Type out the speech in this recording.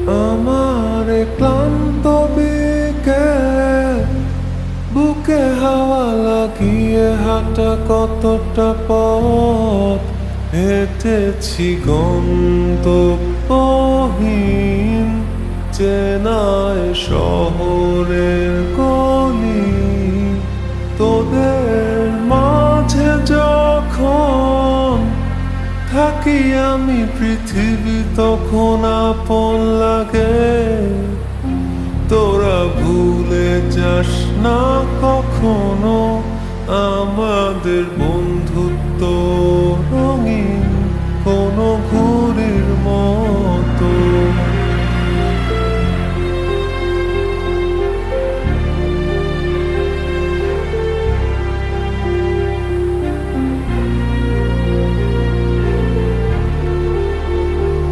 আমার ক্লান্ত বিকেল, বুকে হাওয়া লাগিয়ে হাঁটা কতটা পথ হেঁটেছি গন্তব্যহীন চেনায় শহরের গলি। তোদের মাঝে যখন থাকি আমি, পৃথিবী তখন আপন লাগে। তোরা ভুলে যাস না কখনো আমাদের বন্ধুত্ব রঙিন।